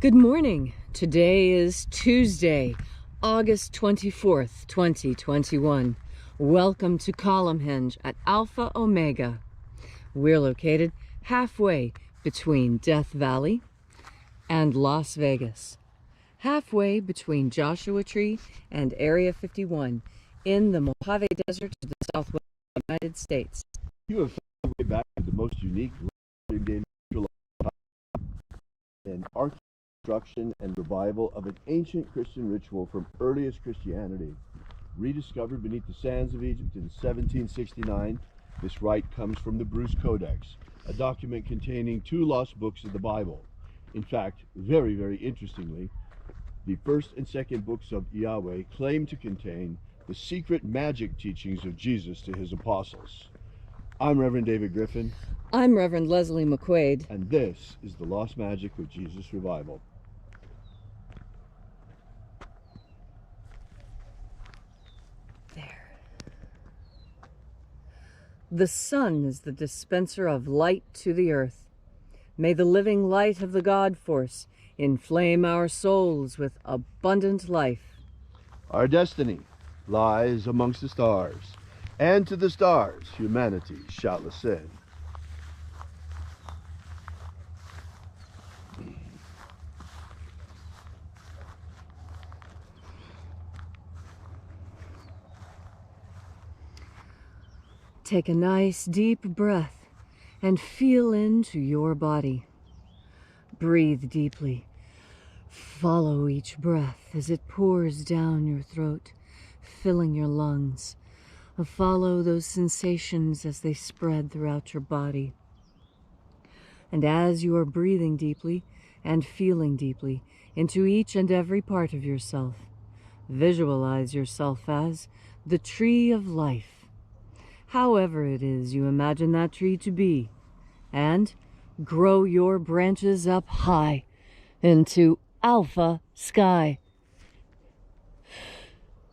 Good morning. Today is Tuesday, August 24th, 2021. Welcome to Column Hinge at Alpha Omega. We're located halfway between Death Valley and Las Vegas, halfway between Joshua Tree and Area 51 in the Mojave Desert to the southwest of the United States. You have found your way back to the most unique and reconstruction and revival of an ancient Christian ritual from earliest Christianity. Rediscovered beneath the sands of Egypt in 1769, this rite comes from the Bruce Codex, a document containing 2 lost books of the Bible. In fact, very interestingly, the first and second books of Yahweh claim to contain the secret magic teachings of Jesus to his apostles. I'm Reverend David Griffin. I'm Reverend Leslie McQuade. And this is the Lost Magic of Jesus Revival. There. The sun is the dispenser of light to the earth. May the living light of the God Force inflame our souls with abundant life. Our destiny lies amongst the stars, and to the stars humanity shall ascend. Take a nice deep breath and feel into your body. Breathe deeply. Follow each breath as it pours down your throat, filling your lungs. Follow those sensations as they spread throughout your body. And as you are breathing deeply and feeling deeply into each and every part of yourself, visualize yourself as the tree of life, however it is you imagine that tree to be, and grow your branches up high into alpha sky.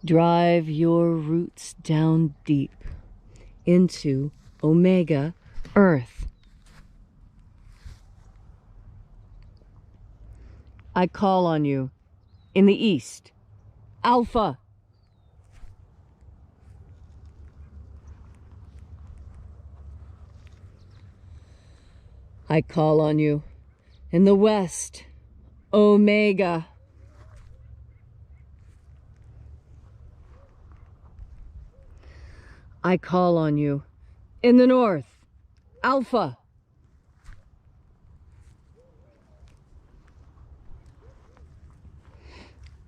Drive your roots down deep into Omega Earth. I call on you in the east, Alpha. I call on you in the west, Omega. I call on you in the north, Alpha.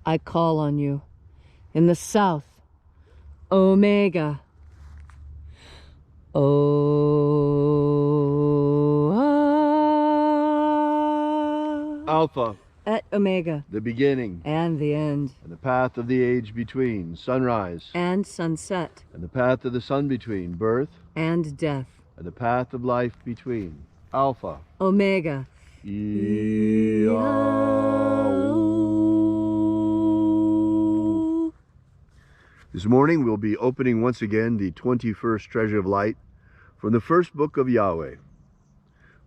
I call on you in the south, Omega. Alpha, at Omega, the beginning and the end, and the path of the age between, sunrise and sunset, and the path of the sun between, birth and death, and the path of life between, Alpha, Omega. This morning we'll be opening once again the 21st Treasure of Light from the first book of Yahweh.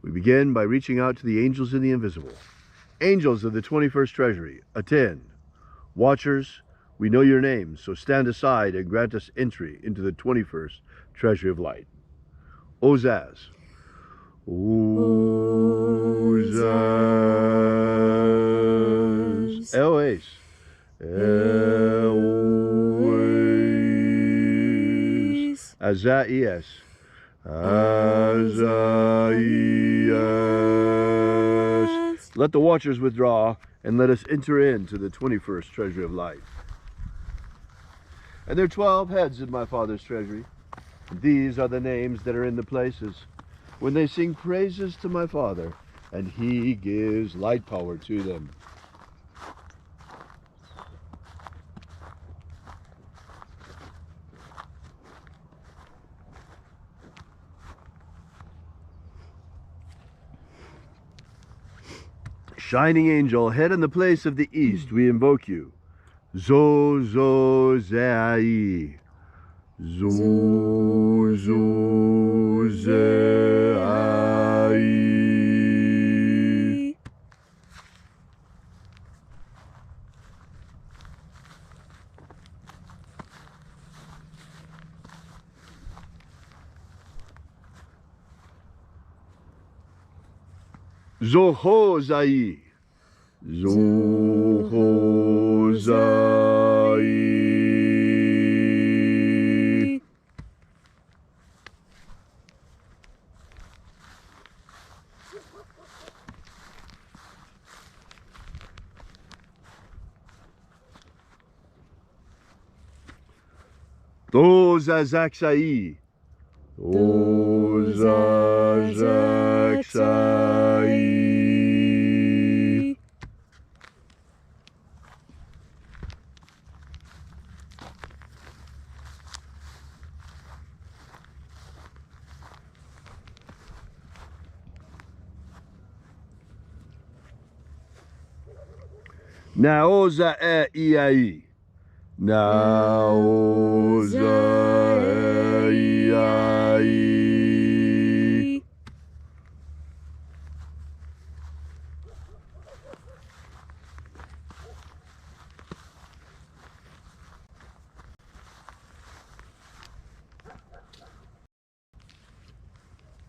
We begin by reaching out to the angels in the invisible. Angels of the 21st Treasury, attend. Watchers, we know your names, so stand aside and grant us entry into the 21st Treasury of Light. Ozaz. Ozaz. Eloes. Eloes. Azaias. Azaias. Let the watchers withdraw, and let us enter into the 21st Treasury of Light. And there are 12 heads in my Father's treasury. And these are the names that are in the places when they sing praises to my Father, and he gives light power to them. Shining angel, head in the place of the east, we invoke you. Zozai. Zozai. Zohozai. Zohozai. Dozazaksai. Dozazaksai. Naoza e iai. Naoza e iai.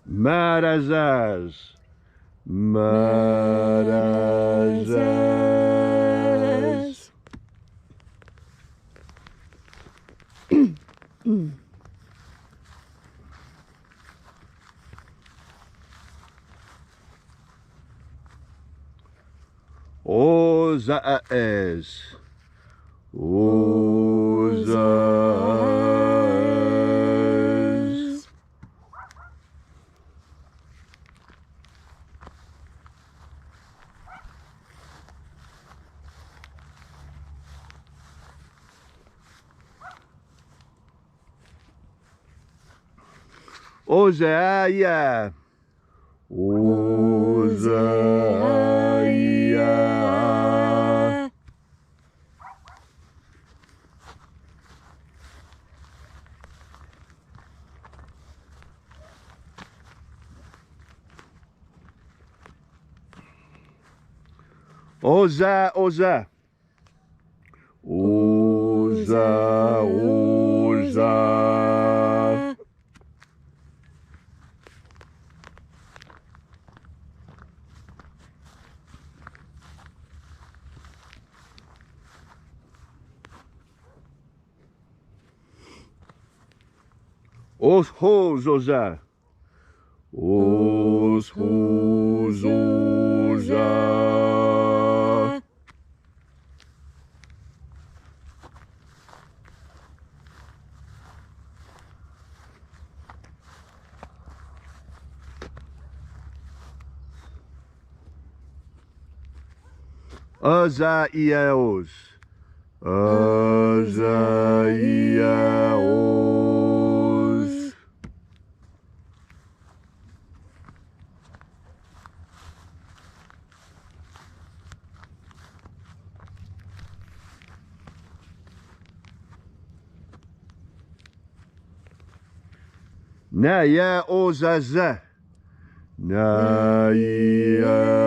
Marazaz. Marazaz. Ozaes. Ozaes. Ozaia. Ozaia. Oza, Oza. Oza, Oza. Oshozoza. Oshozoza. Azaiaos. Azaiaos. Naya ozaza. Naya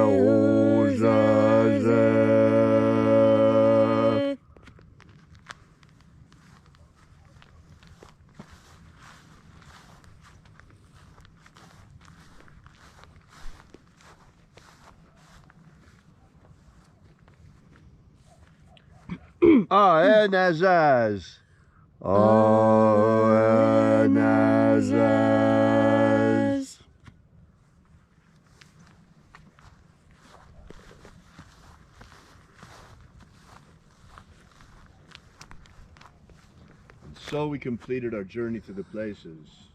ozaza. Anazaz. Anazaz. So we completed our journey to the places.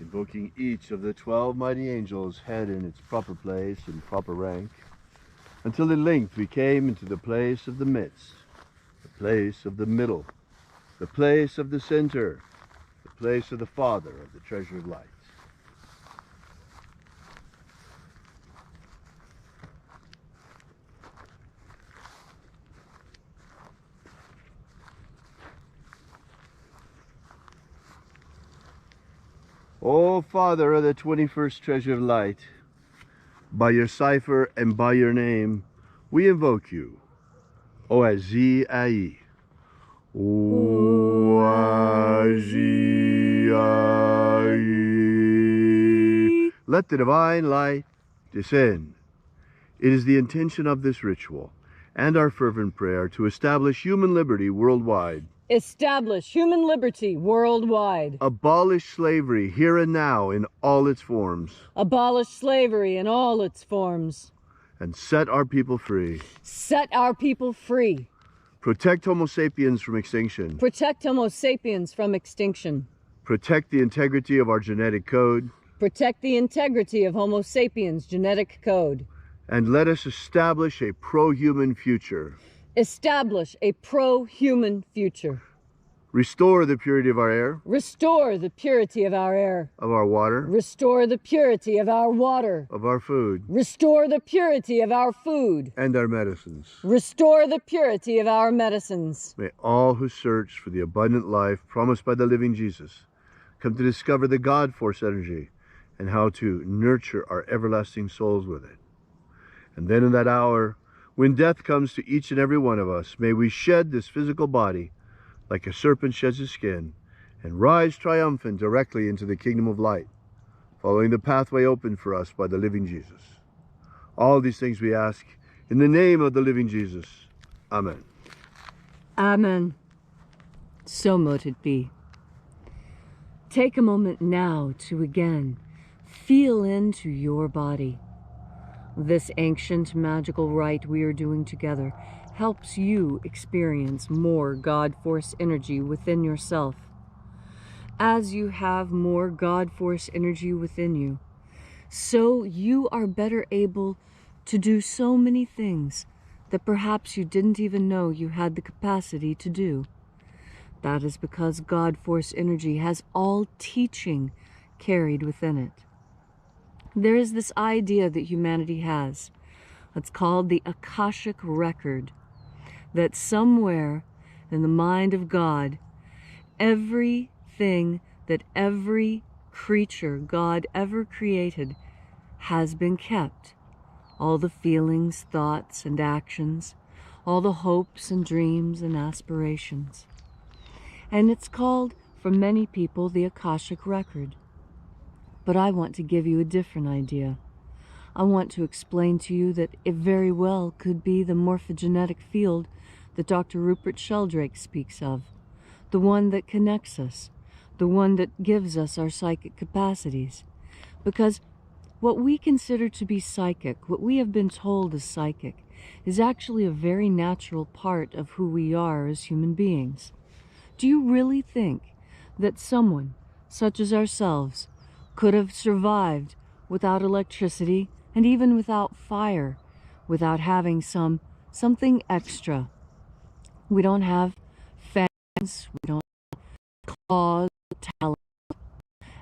Invoking each of the 12 mighty angels' head in its proper place and proper rank, until at length we came into the place of the midst, the place of the middle, the place of the center, the place of the Father of the treasure of light. O Father of the 21st treasure of light, by your cipher and by your name, we invoke you. Oazii. Oazii. let the divine light descend. It is the intention of this ritual and our fervent prayer to establish human liberty worldwide. Establish human liberty worldwide. Abolish slavery here and now in all its forms. Abolish slavery in all its forms. And set our people free. Set our people free. Protect Homo sapiens from extinction. Protect Homo sapiens from extinction. Protect the integrity of our genetic code. Protect the integrity of Homo sapiens' genetic code. And let us establish a pro-human future. Establish a pro-human future. Restore the purity of our air. Restore the purity of our air. Of our water. Restore the purity of our water. Of our food. Restore the purity of our food. And our medicines. Restore the purity of our medicines. May all who search for the abundant life promised by the living Jesus come to discover the God force energy and how to nurture our everlasting souls with it. And then in that hour, when death comes to each and every one of us, may we shed this physical body like a serpent sheds his skin and rise triumphant directly into the kingdom of light, following the pathway opened for us by the living Jesus. All these things we ask in the name of the living Jesus. Amen. Amen. So mote it be. Take a moment now to again feel into your body. This ancient magical rite we are doing together helps you experience more God Force energy within yourself. As you have more God Force energy within you, so you are better able to do so many things that perhaps you didn't even know you had the capacity to do. That is because God Force energy has all teaching carried within it. There is this idea that humanity has. It's called the Akashic Record. That somewhere in the mind of God, everything that every creature God ever created has been kept. All the feelings, thoughts, and actions, all the hopes and dreams and aspirations. And it's called, for many people, the Akashic Record. But I want to give you a different idea. I want to explain to you that it very well could be the morphogenetic field that Dr. Rupert Sheldrake speaks of, the one that connects us, the one that gives us our psychic capacities. Because what we consider to be psychic, what we have been told is psychic, is actually a very natural part of who we are as human beings. Do you really think that someone, such as ourselves, could have survived without electricity and even without fire, without having something extra? We don't have fans, we don't have claws, talons,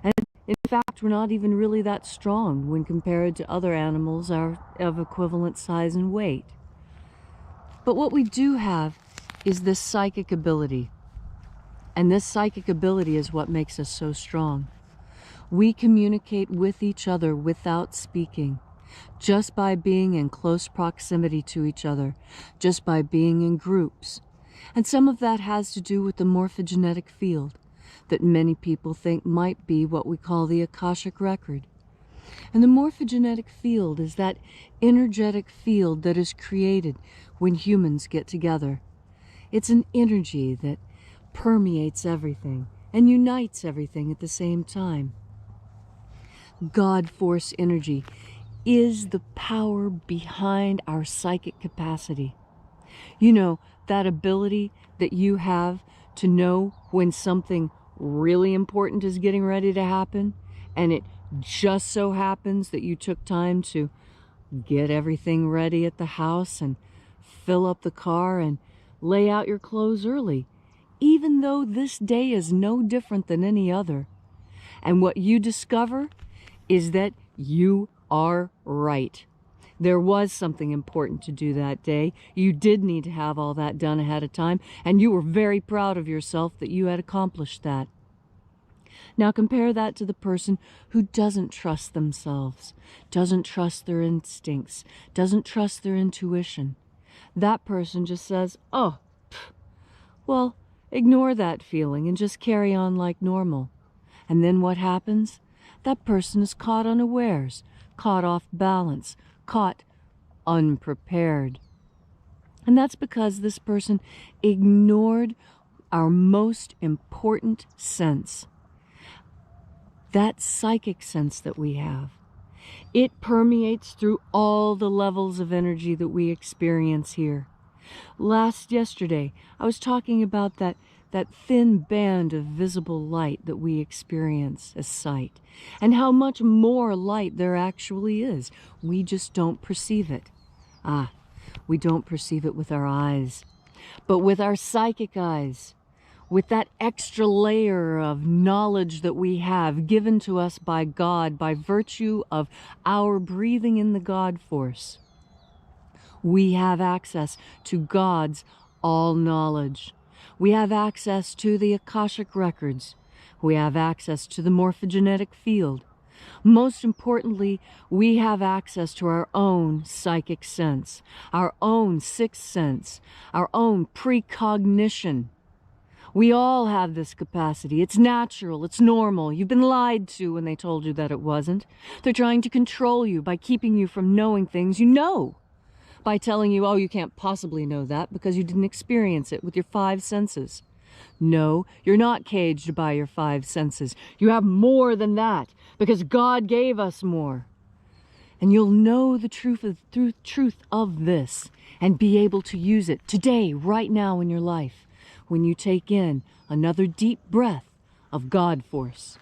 and in fact we're not even really that strong when compared to other animals of equivalent size and weight. But what we do have is this psychic ability, and this psychic ability is what makes us so strong. We communicate with each other without speaking, just by being in close proximity to each other, just by being in groups. And some of that has to do with the morphogenetic field that many people think might be what we call the Akashic Record. And the morphogenetic field is that energetic field that is created when humans get together. It's an energy that permeates everything and unites everything at the same time. God Force energy is the power behind our psychic capacity. You know, that ability that you have to know when something really important is getting ready to happen, and it just so happens that you took time to get everything ready at the house and fill up the car and lay out your clothes early, even though this day is no different than any other. And what you discover is that you are right. There was something important to do that day. You did need to have all that done ahead of time, and you were very proud of yourself that you had accomplished that. Now compare that to the person who doesn't trust themselves, doesn't trust their instincts, doesn't trust their intuition. That person just says, oh, well, ignore that feeling and just carry on like normal. And then what happens? that person is caught unawares, caught off balance, caught unprepared. And that's because this person ignored our most important sense, that psychic sense that we have. It permeates through all the levels of energy that we experience here. Yesterday, I was talking about that thin band of visible light that we experience as sight, and how much more light there actually is. We just don't perceive it. We don't perceive it with our eyes, but with our psychic eyes, with that extra layer of knowledge that we have given to us by God by virtue of our breathing in the God force. We have access to God's all-knowledge. We have access to the Akashic Records. We have access to the morphogenetic field. Most importantly, we have access to our own psychic sense, our own sixth sense, our own precognition. We all have this capacity. It's natural. It's normal. You've been lied to when they told you that it wasn't. They're trying to control you by keeping you from knowing things you know, by telling you, oh, you can't possibly know that because you didn't experience it with your five senses. No, you're not caged by your five senses. You have more than that because God gave us more. And you'll know the truth of this and be able to use it today, right now in your life, when you take in another deep breath of God force.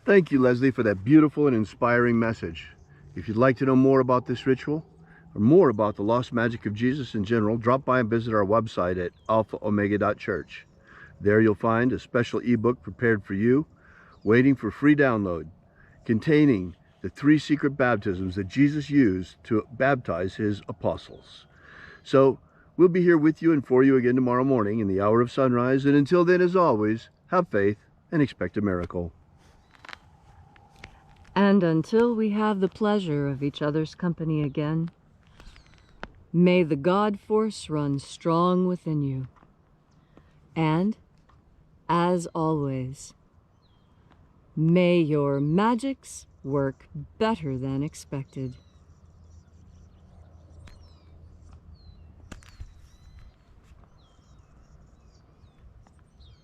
Thank you, Leslie, for that beautiful and inspiring message. If you'd like to know more about this ritual, or more about the lost magic of Jesus in general, drop by and visit our website at alphaomega.church. There you'll find a special ebook prepared for you, waiting for free download, containing the 3 secret baptisms that Jesus used to baptize his apostles. So, we'll be here with you and for you again tomorrow morning in the hour of sunrise. And until then, as always, have faith and expect a miracle. And until we have the pleasure of each other's company again, may the God force run strong within you. And, as always, may your magics work better than expected.